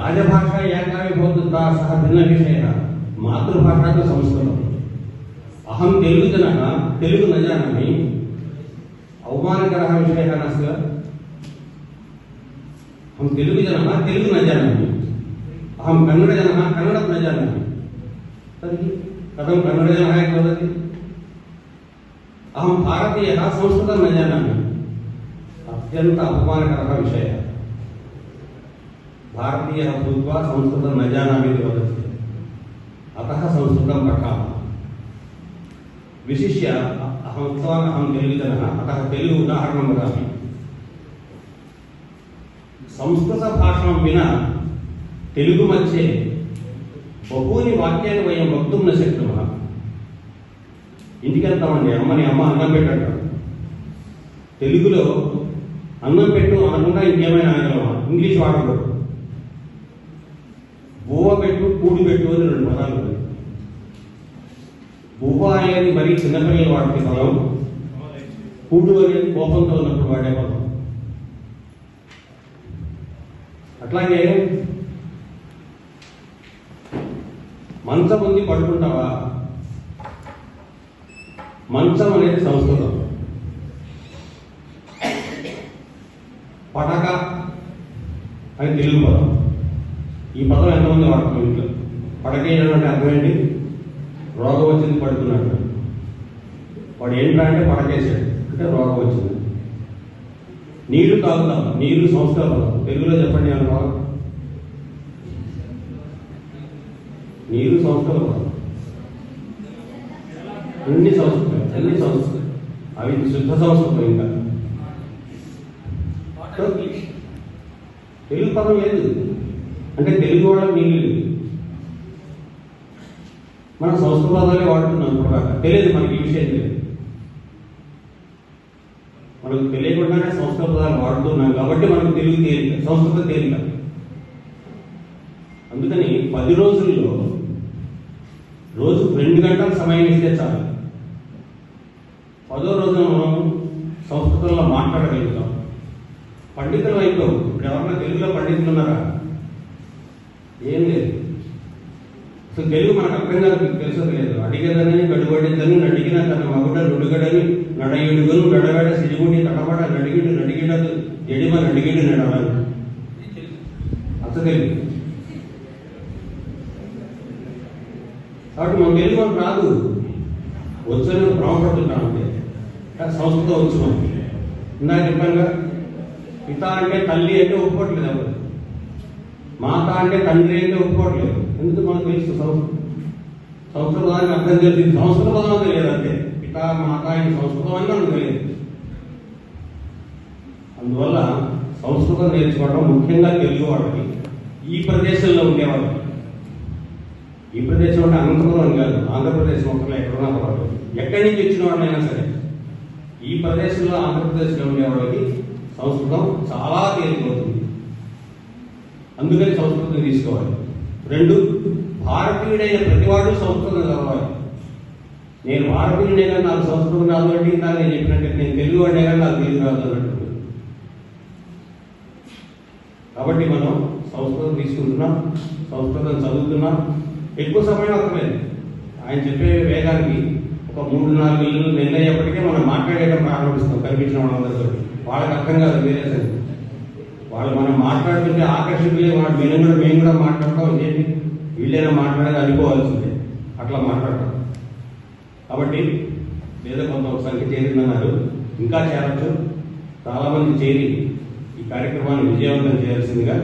రాజభాష ఏకావిభూతా సహ భిన్న విషయ మాతృభాష సంస్కృతం. అహం తెలుగు జన తెలుగు న జానామి అవమానకర విషయ నాస్తి. అహం తెలుగు జన తెలుగు న జానామి, అహం కన్నడ జన కన్నడం న జానామి. तर्हि कथं कन्नडजनः इति वदति? अहं भारतीयः संस्कृतं न जानामि. अत्यन्त अपमानकरः विषयः. भारतीयः भूत्वा संस्कृतं न जानामि इति वदति. अतः संस्कृतं पठामः. विशिष्य अहम् उक्तवान् अहं तेलुगुजनः, अतः तेलुगु उदाहरणं वदामि. संस्कृतभाषां विना तेलुगु मध्ये బహూని వాక్యాన్ని వయం వక్తుం న శక్నుమః. ఇంటికి వెళ్తామండి, అమ్మని అమ్మ అన్నం పెట్టంటాడు. తెలుగులో అన్నం పెట్టు అనకుండా ఇంకేమైనా అనగలమా? ఇంగ్లీష్ వాడకూడదు. బువ్వ పెట్టు కూడు పెట్టు అని 2 పదాలు ఉన్నాయి. బువ్వ అనేది మరీ చిన్నపిల్లలు వాడే పదం, కూడు అనేది కోపంతో ఉన్నప్పుడు వాడే పదం. అట్లాగే మంచం ఉంది పడుకుంటావా? మంచం అనేది సంస్కృతం. పటక అని తెలుగు పదం. ఈ పదం ఎంతమంది వాడుతున్నాం ఇంట్లో? పడకేయడం అంటే అర్థం ఏంటి? రోగం వచ్చింది పడుకున్నాడు. వాడు ఏంటంటే అంటే పడకేసాడు అంటే రోగం వచ్చింది. నీళ్లు తాగుతాం, నీళ్లు సంస్కృత పదం. తెలుగులో చెప్పండి అన్న నీరు సంస్కృత పదం. అన్ని సంస్కృతం, అన్ని సంస్కృతం. అవి శుద్ధ సంస్కృతం. ఇంకా తెలుగు పదం లేదు అంటే తెలుగు వాళ్ళకి నీళ్ళు లేదు. మనం సంస్కృత పదాలే వాడుతున్నాం. ఇప్పుడు తెలియదు మనకి ఈ విషయం తెలియదు. మనకు తెలియకుండానే సంస్కృత పదాలు వాడుతున్నాం కాబట్టి మనకు తెలుగు తేలిక, సంస్కృతం తేలిక. అందుకని 10 రోజుల్లో రోజు 2 గంటల సమయం ఇస్తే చాలు. 10వ రోజున మనం సంస్కృతంలో మాట్లాడగలుగుతాం. పండితులు అయిపోవు. ఇప్పుడు ఎవరన్నా తెలుగులో పండితులు ఉన్నారా? ఏం లేదు. అసలు తెలుగు మనకు అర్థం కాదు, తెలుసది లేదు. అడిగేదని గడుబడిందని నడిగిన తన మగుడ నుడుగడని నడయుడుగును నడగడ సిరిగుడి తడబడ నడిగిడు నడిగిడదు ఎడిమ నడిగిడు నడవని అసలు తెలుగు. కాబట్టి మన తెలుగు మనకు రాదు. వచ్చని భ్రమపడుతుంటాం అంతే. సంస్కృతం వచ్చు మనకి. ఇందాక చెప్పానుగా, పిత అంటే తల్లి అంటే ఒప్పుకోవట్లేదు ఎవరు. మాత అంటే తండ్రి అంటే ఒప్పుకోవట్లేదు. ఎందుకు మనకు తెలుసు సంస్కృతానికి అర్థం తెలిసింది. సంస్కృత పదం తెలియదు అంతే. పిత మాత అని సంస్కృతం అని మనకు తెలియదు. అందువల్ల సంస్కృతం నేర్చుకోవడం ముఖ్యంగా తెలుగు వాళ్ళకి, ఈ ప్రదేశంలో ఉండేవాళ్ళకి. ఈ ప్రదేశం అంటే అనంతపురం అని కాదు, ఆంధ్రప్రదేశ్ మొత్తంలో ఎక్కడున్నా పర్వాలేదు. ఎక్కడి నుంచి వచ్చిన వాళ్ళైనా సరే ఈ ప్రదేశంలో ఆంధ్రప్రదేశ్లో ఉండేవాళ్ళకి సంస్కృతం చాలా తేలికవుతుంది. అందుకని సంస్కృతం తీసుకోవాలి. 2, భారతీయుడైన ప్రతివాడు సంస్కృతం చదవాలి. నేను భారతీయుడే కానీ నాకు సంస్కృతం రాదు అంటే ఇందాక నేను చెప్పినట్టు నేను తెలుగు వాడే కానీ నాకు తెలుగు రాదు అన్నట్టు. కాబట్టి మనం సంస్కృతం తీసుకుంటున్నాం, సంస్కృతం చదువుతున్నాం. ఎక్కువ సమయం అక్కర్లేదు. ఆయన చెప్పే వేగానికి ఒక 3-4 నెలలు అయ్యేప్పటికే మనం మాట్లాడేయడం ప్రారంభిస్తాం కనిపించిన వాళ్ళందరితో. వాళ్ళకి అర్థం కాదు వేరే సరే. వాళ్ళు మనం మాట్లాడుతుంటే ఆకర్షితులే. వాళ్ళు మేము కూడా మాట్లాడతాం. ఏంటి వీళ్ళైనా మాట్లాడేది అనుకోవాల్సిందే. అట్లా మాట్లాడతాం. కాబట్టి లేదా కొంత సంఖ్య చేరిందన్నారు, ఇంకా చేరచ్చు. చాలామంది చేరి ఈ కార్యక్రమాన్ని విజయవంతం చేయాల్సిందిగా